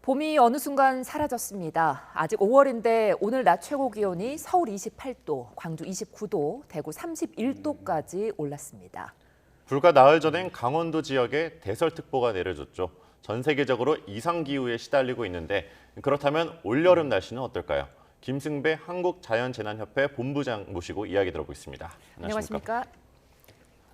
봄이 어느 순간 사라졌습니다. 아직 5월인데 오늘 낮 최고 기온이 서울 28도, 광주 29도, 대구 31도까지 올랐습니다. 불과 나흘 전엔 강원도 지역에 대설특보가 내려졌죠. 전 세계적으로 이상기후에 시달리고 있는데 그렇다면 올여름 날씨는 어떨까요? 김승배 한국자연재난협회 본부장 모시고 이야기 들어보겠습니다. 안녕하십니까?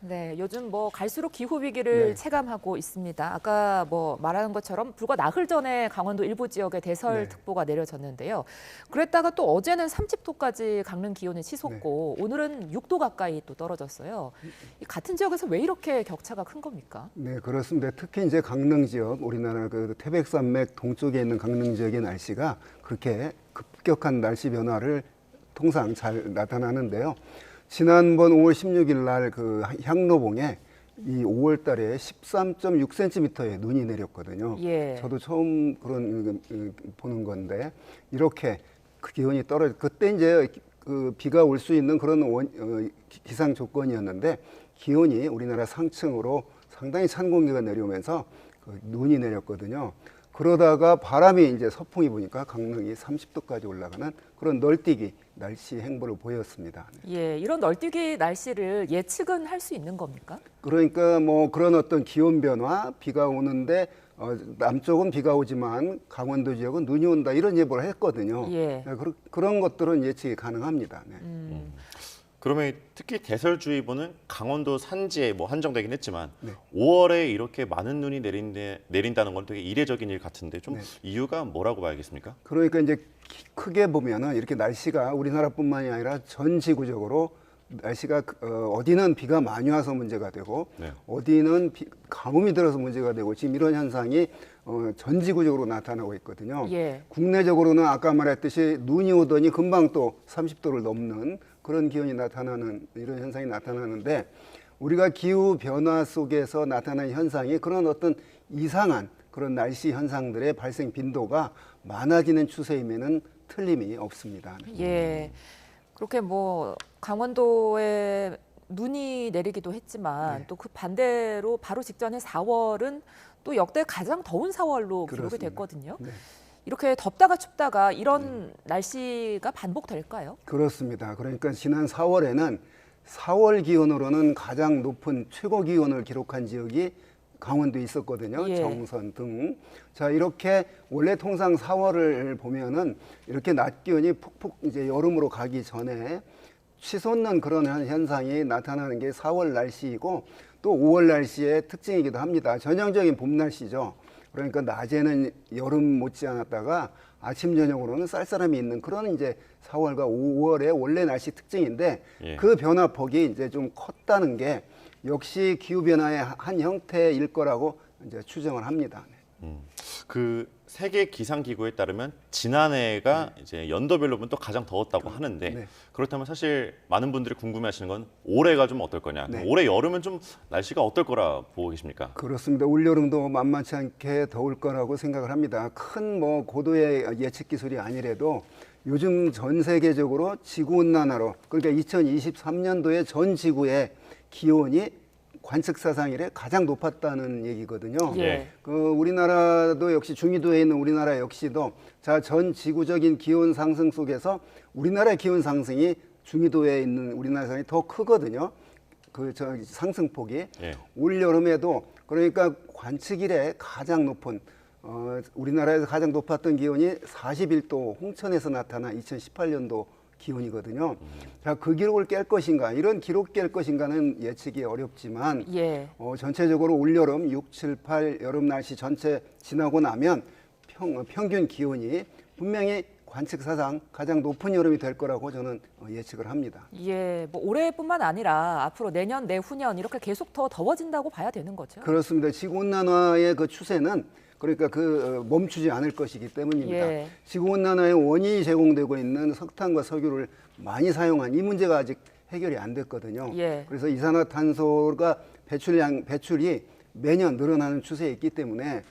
네, 요즘 갈수록 기후 위기를 체감하고 있습니다. 아까 말하는 것처럼 불과 나흘 전에 강원도 일부 지역에 대설특보가 내려졌는데요. 그랬다가 또 어제는 30도까지 강릉 기온을 치솟고 오늘은 6도 가까이 또 떨어졌어요. 같은 지역에서 왜 이렇게 격차가 큰 겁니까? 네, 그렇습니다. 특히 이제 강릉 지역, 우리나라 그 태백산맥 동쪽에 있는 강릉 지역의 날씨가 그렇게 급격한 날씨 변화를 통상 잘 나타나는데요. 지난번 5월 16일 날 그 향로봉에 이 5월 달에 13.6cm의 눈이 내렸거든요. 예. 저도 처음 그런 보는 건데 이렇게 그 기온이 그때 이제 그 비가 올 수 있는 그런 기상 조건이었는데 기온이 우리나라 상층으로 상당히 찬 공기가 내려오면서 그 눈이 내렸거든요. 그러다가 바람이 이제 서풍이 부니까 강릉이 30도까지 올라가는 그런 널뛰기 날씨 행보를 보였습니다. 예, 이런 널뛰기 날씨를 예측은 할 수 있는 겁니까? 그러니까 그런 어떤 기온 변화, 비가 오는데 남쪽은 비가 오지만 강원도 지역은 눈이 온다 이런 예보를 했거든요. 예. 그런 것들은 예측이 가능합니다. 네. 그러면 특히 대설주의보는 강원도 산지에 한정되긴 했지만 5월에 이렇게 많은 눈이 내린다는 건 되게 이례적인 일 같은데 좀 이유가 뭐라고 봐야겠습니까? 그러니까 이제 크게 보면은 이렇게 날씨가 우리나라뿐만이 아니라 전 지구적으로 날씨가 어디는 비가 많이 와서 문제가 되고 어디는 가뭄이 들어서 문제가 되고 지금 이런 현상이 전 지구적으로 나타나고 있거든요. 예. 국내적으로는 아까 말했듯이 눈이 오더니 금방 또 30도를 넘는 그런 기온이 나타나는 이런 현상이 나타나는데 우리가 기후 변화 속에서 나타나는 현상이 그런 어떤 이상한 그런 날씨 현상들의 발생 빈도가 많아지는 추세임에는 틀림이 없습니다. 예. 그렇게 강원도에 눈이 내리기도 했지만 또 그 반대로 바로 직전에 4월은 또 역대 가장 더운 4월로 기록이 그렇습니다. 됐거든요. 네. 이렇게 덥다가 춥다가 이런 날씨가 반복될까요? 그렇습니다. 그러니까 지난 4월에는 4월 기온으로는 가장 높은 최고 기온을 기록한 지역이 강원도에 있었거든요. 예. 정선 등. 자, 이렇게 원래 통상 4월을 보면은 이렇게 낮 기온이 푹푹 이제 여름으로 가기 전에 치솟는 그런 현상이 나타나는 게 4월 날씨이고 또 5월 날씨의 특징이기도 합니다. 전형적인 봄 날씨죠. 그러니까 낮에는 여름 못지않았다가 아침 저녁으로는 쌀쌀함이 있는 그런 이제 4월과 5월의 원래 날씨 특징인데 그 변화폭이 이제 좀 컸다는 게 역시 기후 변화의 한 형태일 거라고 이제 추정을 합니다. 그 세계 기상기구에 따르면 지난해가 이제 연도별로 보면 또 가장 더웠다고 하는데 그렇다면 사실 많은 분들이 궁금해하시는 건 올해가 좀 어떨 거냐. 올해 여름은 좀 날씨가 어떨 거라 보고 계십니까? 그렇습니다. 올 여름도 만만치 않게 더울 거라고 생각을 합니다. 큰 고도의 예측 기술이 아니래도 요즘 전 세계적으로 지구온난화로 그러니까 2023년도에 전 지구의 기온이 관측 사상 이래 가장 높았다는 얘기거든요. 예. 우리나라도 역시 중위도에 있는 우리나라 역시도 전 지구적인 기온 상승 속에서 우리나라의 기온 상승이 중위도에 있는 우리나라 상이 더 크거든요. 상승폭이 올 여름에도 그러니까 관측 이래 가장 높은 우리나라에서 가장 높았던 기온이 41도 홍천에서 나타난 2018년도 기온이거든요. 자, 그 기록을 깰 것인가, 이런 기록 깰 것인가는 예측이 어렵지만 전체적으로 올여름 6, 7, 8 여름 날씨 전체 지나고 나면 평균 기온이 분명히 관측 사상 가장 높은 여름이 될 거라고 저는 예측을 합니다. 예, 올해뿐만 아니라 앞으로 내년, 내후년 이렇게 계속 더 더워진다고 봐야 되는 거죠? 그렇습니다. 지구온난화의 그 추세는 그러니까 멈추지 않을 것이기 때문입니다. 지구온난화의 원인이 제공되고 있는 석탄과 석유를 많이 사용한 이 문제가 아직 해결이 안 됐거든요. 그래서 이산화탄소가 배출이 매년 늘어나는 추세에 있기 때문에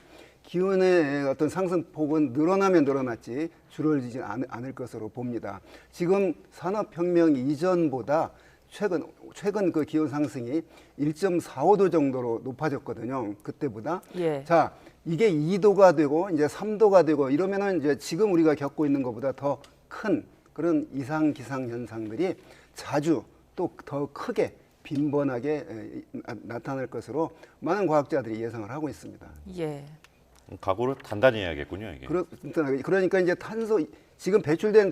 기온의 어떤 상승폭은 늘어나면 늘어났지 줄어들지 않을 것으로 봅니다. 지금 산업혁명 이전보다 최근 그 기온 상승이 1.45도 정도로 높아졌거든요. 그때보다. 예. 자, 이게 2도가 되고 이제 3도가 되고 이러면은 이제 지금 우리가 겪고 있는 것보다 더 큰 그런 이상 기상 현상들이 자주 또 더 크게 빈번하게 나타날 것으로 많은 과학자들이 예상을 하고 있습니다. 예. 각오를 단단히 해야겠군요, 이게. 그러니까 이제 지금 배출된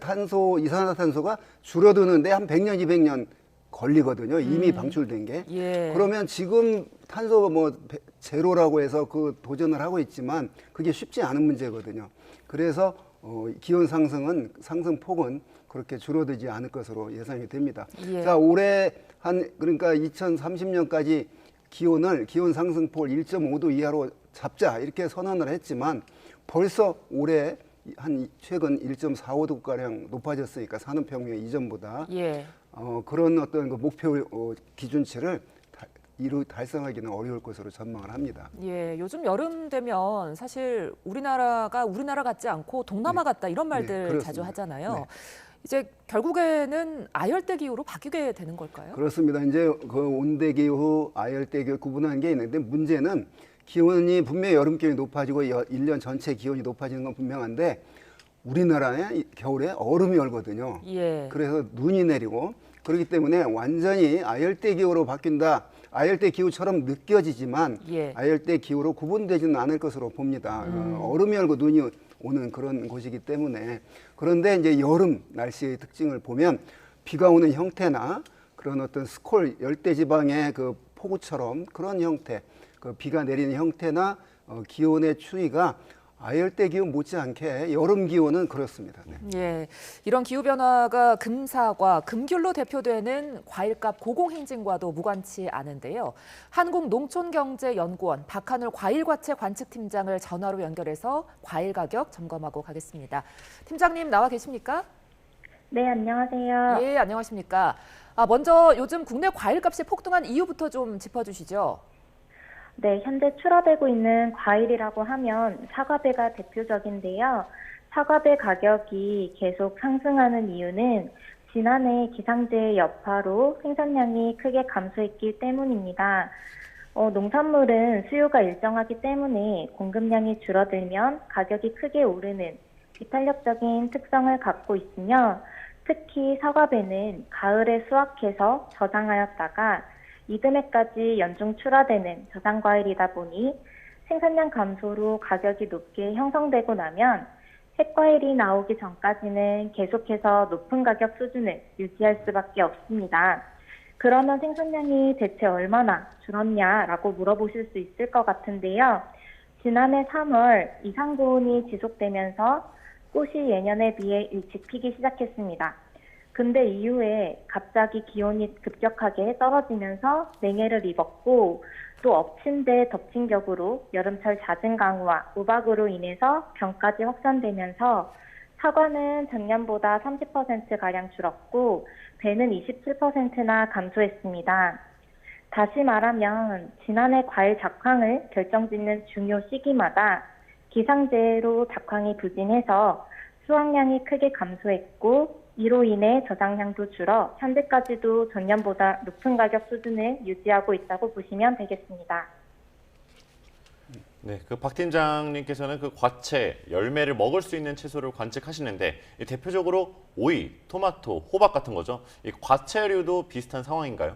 이산화탄소가 줄어드는데 한 100년, 200년 걸리거든요. 이미 방출된 게. 예. 그러면 지금 탄소 제로라고 해서 그 도전을 하고 있지만 그게 쉽지 않은 문제거든요. 그래서 기온 상승폭은 그렇게 줄어들지 않을 것으로 예상이 됩니다. 예. 자, 올해 그러니까 2030년까지 기온 상승폭을 1.5도 이하로 잡자 이렇게 선언을 했지만 벌써 올해 최근 1.45도 가량 높아졌으니까 산업혁명 이전보다 예. 그런 어떤 그 목표 기준치를 달성하기는 어려울 것으로 전망을 합니다. 예, 요즘 여름 되면 사실 우리나라 같지 않고 동남아 같다 이런 말들 네, 자주 하잖아요. 네. 이제 결국에는 아열대 기후로 바뀌게 되는 걸까요? 그렇습니다. 이제 그 온대 기후, 아열대 기후 구분하는 게 있는데 문제는 기온이 분명히 여름 기온이 높아지고 1년 전체 기온이 높아지는 건 분명한데 우리나라에 겨울에 얼음이 얼거든요. 예. 그래서 눈이 내리고 그렇기 때문에 완전히 아열대 기후로 바뀐다. 아열대 기후처럼 느껴지지만 예. 아열대 기후로 구분되지는 않을 것으로 봅니다. 얼음이 얼고 눈이 오는 그런 곳이기 때문에 그런데 이제 여름 날씨의 특징을 보면 비가 오는 형태나 그런 어떤 스콜 열대지방의 그 폭우처럼 그런 형태, 그 비가 내리는 형태나 기온의 추이가 아열대 기온 못지않게 여름 기온은 그렇습니다. 네. 예, 이런 기후 변화가 금사과, 금귤로 대표되는 과일값 고공행진과도 무관치 않은데요. 한국농촌경제연구원 박한울 과일과채 관측팀장을 전화로 연결해서 과일 가격 점검하고 가겠습니다. 팀장님 나와 계십니까? 네, 안녕하세요. 예, 안녕하십니까? 먼저 요즘 국내 과일값이 폭등한 이유부터 좀 짚어주시죠. 네, 현재 출하되고 있는 과일이라고 하면 사과배가 대표적인데요. 사과배 가격이 계속 상승하는 이유는 지난해 기상재해 여파로 생산량이 크게 감소했기 때문입니다. 농산물은 수요가 일정하기 때문에 공급량이 줄어들면 가격이 크게 오르는 비탄력적인 특성을 갖고 있으며 특히 사과배는 가을에 수확해서 저장하였다가 이듬해까지 연중 출하되는 저장과일이다 보니 생산량 감소로 가격이 높게 형성되고 나면 핵과일이 나오기 전까지는 계속해서 높은 가격 수준을 유지할 수밖에 없습니다. 그러면 생산량이 대체 얼마나 줄었냐라고 물어보실 수 있을 것 같은데요. 지난해 3월 이상고온이 지속되면서 꽃이 예년에 비해 일찍 피기 시작했습니다. 근데 이후에 갑자기 기온이 급격하게 떨어지면서 냉해를 입었고 또 엎친 데 덮친 격으로 여름철 잦은 강우와 우박으로 인해서 병까지 확산되면서 사과는 작년보다 30%가량 줄었고 배는 27%나 감소했습니다. 다시 말하면 지난해 과일 작황을 결정짓는 중요 시기마다 기상재해로 작황이 부진해서 수확량이 크게 감소했고 이로 인해 저장량도 줄어 현재까지도 전년보다 높은 가격 수준을 유지하고 있다고 보시면 되겠습니다. 네, 그 박 팀장님께서는 그 과채, 열매를 먹을 수 있는 채소를 관측하시는데 대표적으로 오이, 토마토, 호박 같은 거죠. 이 과채류도 비슷한 상황인가요?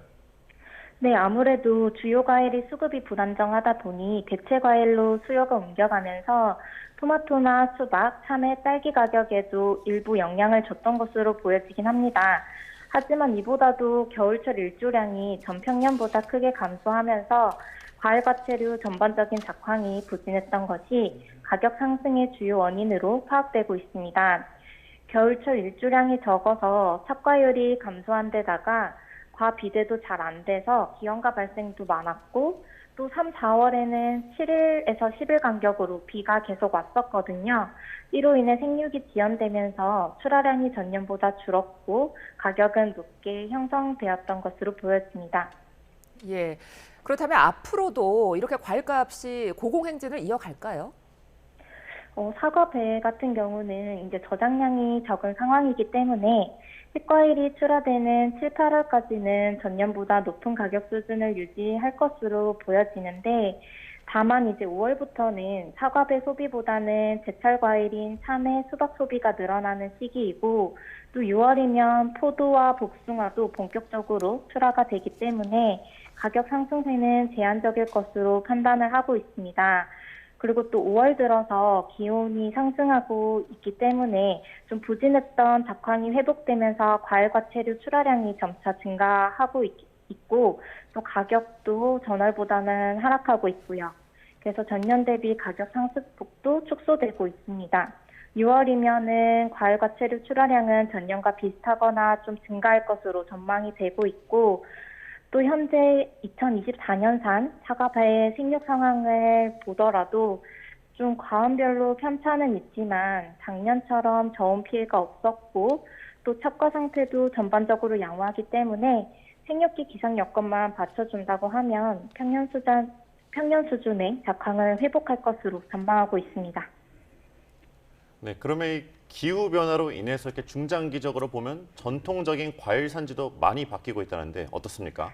네, 아무래도 주요 과일이 수급이 불안정하다 보니 대체 과일로 수요가 옮겨가면서 토마토나 수박, 참외, 딸기 가격에도 일부 영향을 줬던 것으로 보여지긴 합니다. 하지만 이보다도 겨울철 일조량이 전평년보다 크게 감소하면서 과일 과채류 전반적인 작황이 부진했던 것이 가격 상승의 주요 원인으로 파악되고 있습니다. 겨울철 일조량이 적어서 삽과율이 감소한 데다가 과비대도 잘 안 돼서 기형가 발생도 많았고 또 3, 4월에는 7일에서 10일 간격으로 비가 계속 왔었거든요. 이로 인해 생육이 지연되면서 출하량이 전년보다 줄었고 가격은 높게 형성되었던 것으로 보여집니다. 예, 그렇다면 앞으로도 이렇게 과일값이 고공행진을 이어갈까요? 사과, 배 같은 경우는 이제 저장량이 적은 상황이기 때문에 핵과일이 출하되는 7, 8월까지는 전년보다 높은 가격 수준을 유지할 것으로 보여지는데 다만 이제 5월부터는 사과배 소비보다는 제철 과일인 참외, 수박 소비가 늘어나는 시기이고 또 6월이면 포도와 복숭아도 본격적으로 출하가 되기 때문에 가격 상승세는 제한적일 것으로 판단을 하고 있습니다. 그리고 또 5월 들어서 기온이 상승하고 있기 때문에 좀 부진했던 작황이 회복되면서 과일과 채류 출하량이 점차 증가하고 있고 또 가격도 전월보다는 하락하고 있고요. 그래서 전년 대비 가격 상승폭도 축소되고 있습니다. 6월이면은 과일과 채류 출하량은 전년과 비슷하거나 좀 증가할 것으로 전망이 되고 있고 또 현재 2024년산 사과배의 생육 상황을 보더라도 좀 과원별로 편차는 있지만 작년처럼 저온 피해가 없었고 또 첩과 상태도 전반적으로 양호하기 때문에 생육기 기상 여건만 받쳐준다고 하면 평년 수준의 작황을 회복할 것으로 전망하고 있습니다. 네, 그러면 이 기후 변화로 인해서 이렇게 중장기적으로 보면 전통적인 과일 산지도 많이 바뀌고 있다는데 어떻습니까?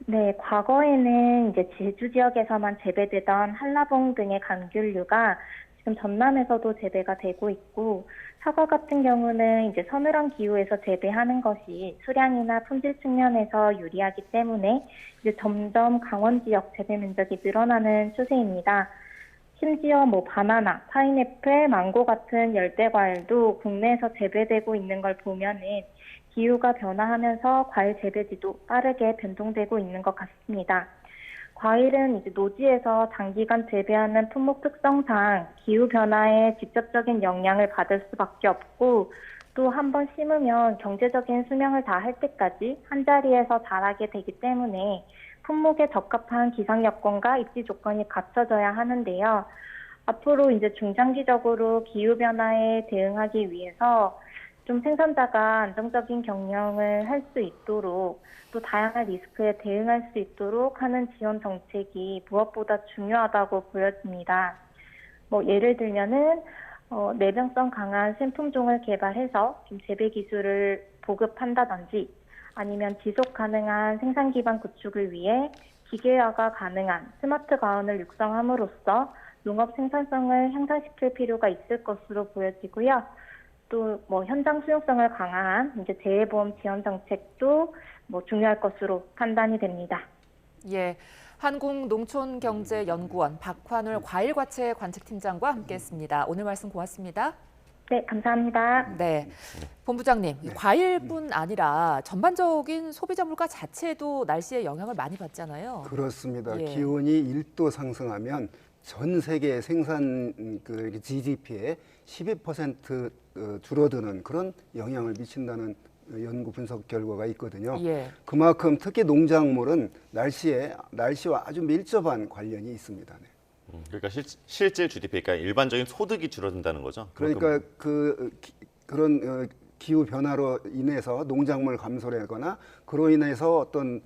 네, 과거에는 이제 제주 지역에서만 재배되던 한라봉 등의 감귤류가 지금 전남에서도 재배가 되고 있고 사과 같은 경우는 이제 서늘한 기후에서 재배하는 것이 수량이나 품질 측면에서 유리하기 때문에 이제 점점 강원 지역 재배 면적이 늘어나는 추세입니다. 심지어 뭐 바나나, 파인애플, 망고 같은 열대 과일도 국내에서 재배되고 있는 걸 보면은 기후가 변화하면서 과일 재배지도 빠르게 변동되고 있는 것 같습니다. 과일은 이제 노지에서 단기간 재배하는 품목 특성상 기후 변화에 직접적인 영향을 받을 수밖에 없고 또 한 번 심으면 경제적인 수명을 다할 때까지 한 자리에서 자라게 되기 때문에 품목에 적합한 기상 여건과 입지 조건이 갖춰져야 하는데요. 앞으로 이제 중장기적으로 기후 변화에 대응하기 위해서 좀 생산자가 안정적인 경영을 할 수 있도록 또 다양한 리스크에 대응할 수 있도록 하는 지원 정책이 무엇보다 중요하다고 보여집니다. 뭐 예를 들면은 내병성 강한 신품종을 개발해서 좀 재배 기술을 보급한다든지 아니면 지속 가능한 생산 기반 구축을 위해 기계화가 가능한 스마트 가온을 육성함으로써 농업 생산성을 향상시킬 필요가 있을 것으로 보여지고요. 또 뭐 현장 수용성을 강화한 이제 재해보험 지원 정책도 뭐 중요할 것으로 판단이 됩니다. 예, 한국농촌경제연구원 박환울 과일과채 관측팀장과 함께했습니다. 오늘 말씀 고맙습니다. 네, 감사합니다. 네, 본부장님, 과일뿐 아니라 전반적인 소비자 물가 자체도 날씨에 영향을 많이 받잖아요. 그렇습니다. 예. 기온이 1도 상승하면 전 세계 생산 그 GDP에 12% 줄어드는 그런 영향을 미친다는 연구 분석 결과가 있거든요. 예. 그만큼 특히 농작물은 날씨와 아주 밀접한 관련이 있습니다. 네. 그러니까 실제 GDP, 그러니까 일반적인 소득이 줄어든다는 거죠. 그러니까 그런 기후 변화로 인해서 농작물 감소라거나 그로 인해서 어떤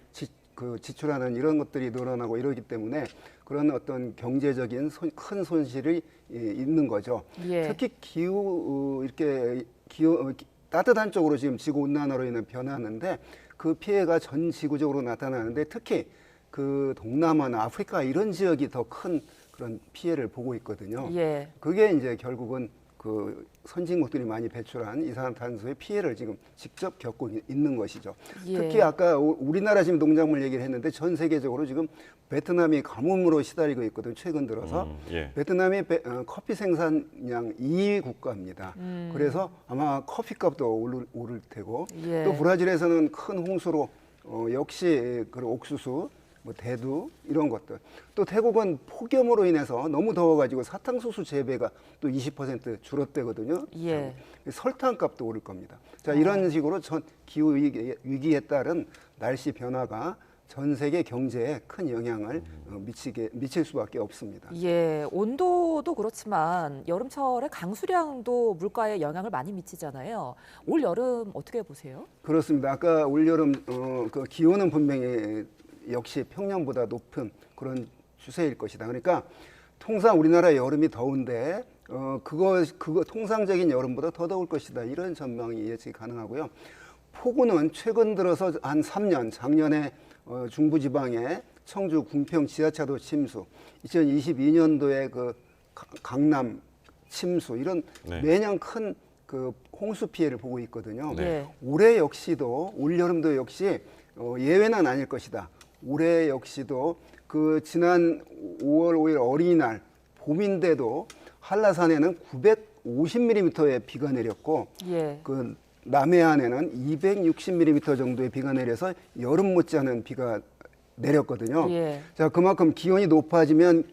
지출하는 이런 것들이 늘어나고 이러기 때문에 그런 어떤 경제적인 큰 손실이 있는 거죠. 예. 특히 따뜻한 쪽으로 지금 지구 온난화로 인한 변화하는데 그 피해가 전 지구적으로 나타나는데 특히 그 동남아나 아프리카 이런 지역이 더 큰 그런 피해를 보고 있거든요. 예. 그게 이제 결국은 그 선진국들이 많이 배출한 이산화탄소의 피해를 지금 직접 겪고 있는 것이죠. 예. 특히 아까 우리나라 지금 농작물 얘기를 했는데 전 세계적으로 지금 베트남이 가뭄으로 시달리고 있거든요. 최근 들어서 예. 베트남이 커피 생산량 2위 국가입니다. 그래서 아마 커피값도 오를 테고 예. 또 브라질에서는 큰 홍수로 역시 그 옥수수 뭐 대두 이런 것들. 또 태국은 폭염으로 인해서 너무 더워가지고 사탕수수 재배가 또 20% 줄었대거든요. 예. 설탕값도 오를 겁니다. 자, 이런 식으로 전 기후 위기에 따른 날씨 변화가 전 세계 경제에 큰 영향을 미칠 수밖에 없습니다. 예, 온도도 그렇지만 여름철에 강수량도 물가에 영향을 많이 미치잖아요. 올 여름 어떻게 보세요? 그렇습니다. 아까 올 여름 그 기온은 분명히 역시 평년보다 높은 그런 추세일 것이다. 그러니까 통상 우리나라 여름이 더운데 그거 통상적인 여름보다 더 더울 것이다. 이런 전망이 예측이 가능하고요. 폭우는 최근 들어서 한 3년, 작년에 중부지방에 청주 궁평 지하차도 침수, 2022년도에 그 강남 침수 이런 네. 매년 큰 그 홍수 피해를 보고 있거든요. 네. 올해 역시도 올 여름도 역시 예외는 아닐 것이다. 올해 역시도 그 지난 5월 5일 어린이날 봄인데도 한라산에는 950mm의 비가 내렸고 예. 그 남해안에는 260mm 정도의 비가 내려서 여름 못지않은 비가 내렸거든요. 예. 자, 그만큼 기온이 높아지면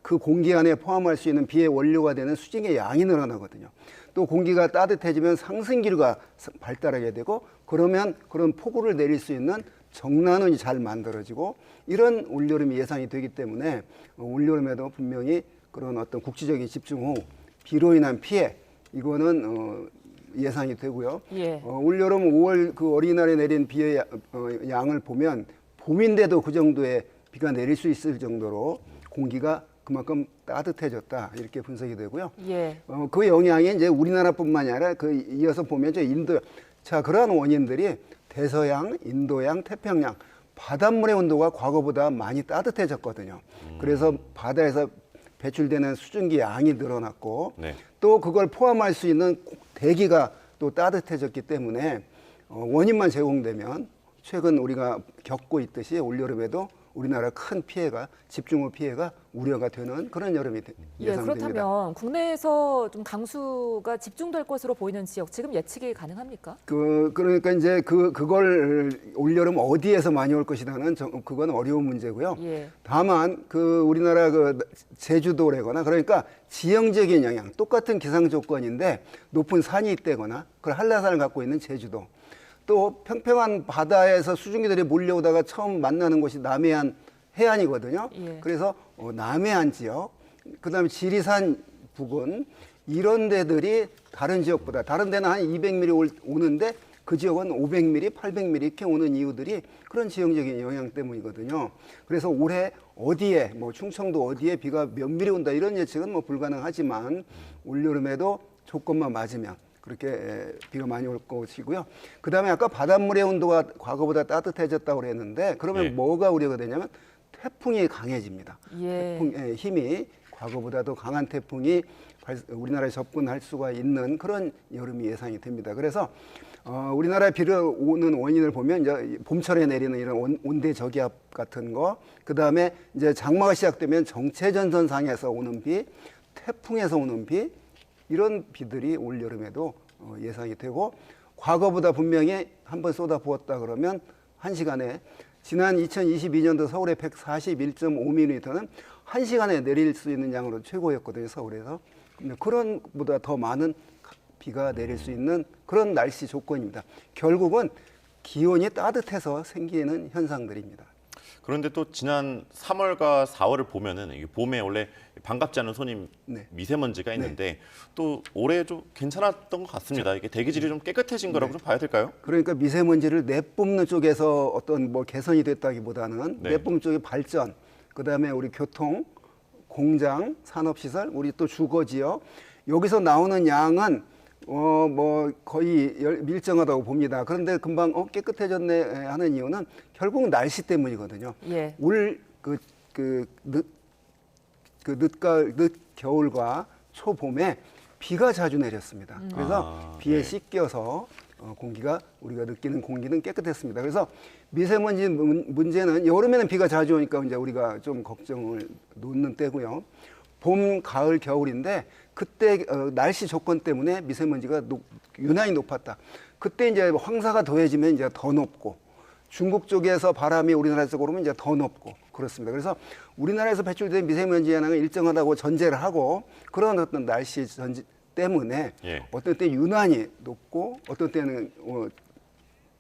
그 공기 안에 포함할 수 있는 비의 원료가 되는 수증의 양이 늘어나거든요. 또 공기가 따뜻해지면 상승기류가 발달하게 되고 그러면 그런 폭우를 내릴 수 있는 정난운이 잘 만들어지고 이런 올여름이 예상이 되기 때문에 올여름에도 분명히 그런 어떤 국지적인 집중호우, 비로 인한 피해 이거는 예상이 되고요. 예. 올여름 5월 그 어린이날에 내린 비의 양을 보면 봄인데도 그 정도의 비가 내릴 수 있을 정도로 공기가 그만큼 따뜻해졌다 이렇게 분석이 되고요. 예. 그 영향이 이제 우리나라뿐만이 아니라 그 이어서 보면 저 인도, 자 그러한 원인들이 대서양, 인도양, 태평양 바닷물의 온도가 과거보다 많이 따뜻해졌거든요. 그래서 바다에서 배출되는 수증기 양이 늘어났고 네. 또 그걸 포함할 수 있는 대기가 또 따뜻해졌기 때문에 원인만 제공되면 최근 우리가 겪고 있듯이 올여름에도 우리나라 큰 피해가 집중호우 피해가 우려가 되는 그런 여름이 예, 예상됩니다. 그렇다면 국내에서 좀 강수가 집중될 것으로 보이는 지역 지금 예측이 가능합니까? 그러니까 이제 그걸 올여름 어디에서 많이 올 것이라는 그건 어려운 문제고요. 예. 다만 그 우리나라 그 제주도래거나 그러니까 지형적인 영향 똑같은 기상 조건인데 높은 산이 있다거나 그 한라산을 갖고 있는 제주도 또 평평한 바다에서 수증기들이 몰려오다가 처음 만나는 곳이 남해안 해안이거든요. 예. 그래서 남해안 지역, 그다음에 지리산 부근 이런 데들이 다른 지역보다 다른 데는 한 200mm 오는데 그 지역은 500mm, 800mm 이렇게 오는 이유들이 그런 지형적인 영향 때문이거든요. 그래서 올해 어디에 뭐 충청도 어디에 비가 몇 미리 온다 이런 예측은 뭐 불가능하지만 올여름에도 조건만 맞으면 그렇게 비가 많이 올 것이고요. 그다음에 아까 바닷물의 온도가 과거보다 따뜻해졌다고 그랬는데 그러면 예. 뭐가 우려가 되냐면 태풍이 강해집니다. 예. 태풍의 힘이 과거보다도 강한 태풍이 우리나라에 접근할 수가 있는 그런 여름이 예상이 됩니다. 그래서 우리나라에 비를 오는 원인을 보면 이제 봄철에 내리는 이런 온대 저기압 같은 거, 그 다음에 이제 장마가 시작되면 정체전선상에서 오는 비, 태풍에서 오는 비, 이런 비들이 올 여름에도 예상이 되고 과거보다 분명히 한번 쏟아부었다 그러면 한 시간에 지난 2022년도 서울의 141.5mm는 한 시간에 내릴 수 있는 양으로 최고였거든요, 서울에서. 근데 그런 보다 더 많은 비가 내릴 수 있는 그런 날씨 조건입니다. 결국은 기온이 따뜻해서 생기는 현상들입니다. 그런데 또 지난 3월과 4월을 보면은 이 봄에 원래 반갑지 않은 손님 네. 미세먼지가 있는데 또 올해 좀 괜찮았던 것 같습니다. 이게 대기질이 좀 깨끗해진 거라고 좀 봐야 될까요? 그러니까 미세먼지를 내뿜는 쪽에서 어떤 뭐 개선이 됐다기보다는 네. 내뿜는 쪽의 발전, 그다음에 우리 교통, 공장, 산업시설, 우리 또 주거지역 여기서 나오는 양은 뭐 거의 밀정하다고 봅니다. 그런데 금방 깨끗해졌네 하는 이유는 결국 날씨 때문이거든요. 예. 올 늦가을, 늦겨울과 초봄에 비가 자주 내렸습니다. 그래서 비에 네. 씻겨서 공기가 우리가 느끼는 공기는 깨끗했습니다. 그래서 미세먼지 문제는 여름에는 비가 자주 오니까 이제 우리가 좀 걱정을 놓는 때고요. 봄, 가을, 겨울인데 그때 날씨 조건 때문에 미세먼지가 유난히 높았다. 그때 이제 황사가 더해지면 이제 더 높고 중국 쪽에서 바람이 우리나라 쪽으로 오면 이제 더 높고 그렇습니다. 그래서 우리나라에서 배출된 미세먼지 영향은 일정하다고 전제를 하고 그런 어떤 날씨 전제 때문에 예. 어떤 때 유난히 높고 어떤 때는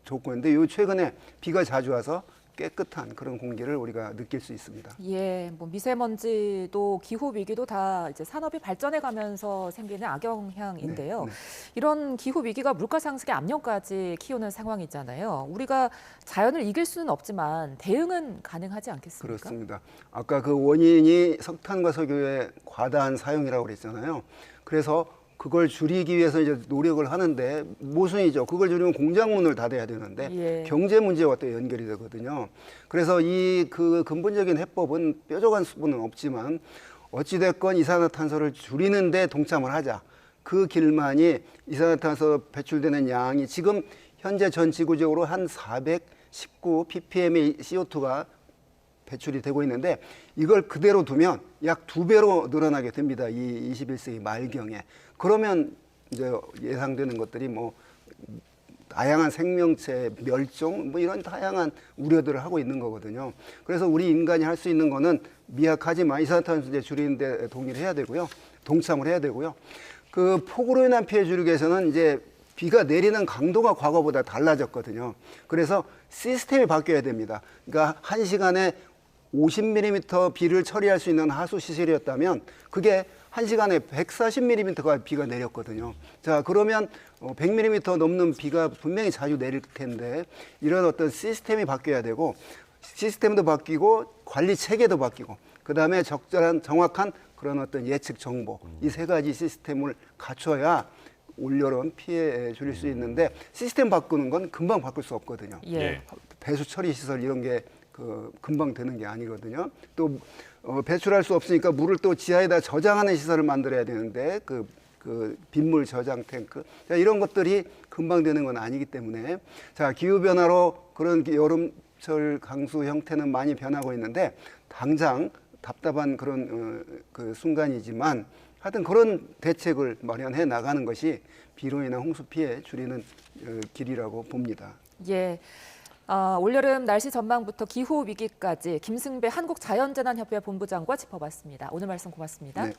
조건인데 요 최근에 비가 자주 와서 깨끗한 그런 공기를 우리가 느낄 수 있습니다. 예, 뭐 미세먼지도 기후 위기도 다 이제 산업이 발전해 가면서 생기는 악영향인데요. 네. 이런 기후 위기가 물가 상승의 압력까지 키우는 상황이잖아요. 우리가 자연을 이길 수는 없지만 대응은 가능하지 않겠습니까? 그렇습니다. 아까 그 원인이 석탄과 석유의 과다한 사용이라고 그랬잖아요. 그래서 그걸 줄이기 위해서 이제 노력을 하는데 모순이죠. 그걸 줄이면 공장문을 닫아야 되는데 예. 경제 문제와 또 연결이 되거든요. 그래서 이 그 근본적인 해법은 뾰족한 수분은 없지만 어찌됐건 이산화탄소를 줄이는데 동참을 하자. 그 길만이 이산화탄소 배출되는 양이 지금 현재 전 지구적으로 한 419 ppm의 CO2가 배출이 되고 있는데 이걸 그대로 두면 약 2배로 늘어나게 됩니다. 이 21세기 말경에. 그러면 이제 예상되는 것들이 뭐 다양한 생명체 멸종 뭐 이런 다양한 우려들을 하고 있는 거거든요. 그래서 우리 인간이 할 수 있는 거는 미약하지만 이산화탄소 이제 줄이는 데 동의를 해야 되고요. 동참을 해야 되고요. 그 폭우로 인한 피해 줄이기 위해서는 이제 비가 내리는 강도가 과거보다 달라졌거든요. 그래서 시스템이 바뀌어야 됩니다. 그러니까 1시간에 50mm 비를 처리할 수 있는 하수 시설이었다면 그게 1시간에 140mm가 비가 내렸거든요. 자, 그러면 100mm 넘는 비가 분명히 자주 내릴 텐데 이런 어떤 시스템이 바뀌어야 되고 시스템도 바뀌고 관리 체계도 바뀌고 그다음에 적절한 정확한 그런 어떤 예측 정보 이 세 가지 시스템을 갖춰야 올여름 피해 줄일 수 있는데 시스템 바꾸는 건 금방 바꿀 수 없거든요. 예. 배수 처리 시설 이런 게 금방 되는 게 아니거든요. 또 배출할 수 없으니까 물을 또 지하에다 저장하는 시설을 만들어야 되는데 그 빗물 저장 탱크 자, 이런 것들이 금방 되는 건 아니기 때문에 자 기후 변화로 그런 여름철 강수 형태는 많이 변하고 있는데 당장 답답한 그런 그 순간이지만 하여튼 그런 대책을 마련해 나가는 것이 비로 인한 홍수 피해 줄이는 길이라고 봅니다. 예. 올여름 날씨 전망부터 기후 위기까지 김승배 한국자연재난협회 본부장과 짚어봤습니다. 오늘 말씀 고맙습니다. 네.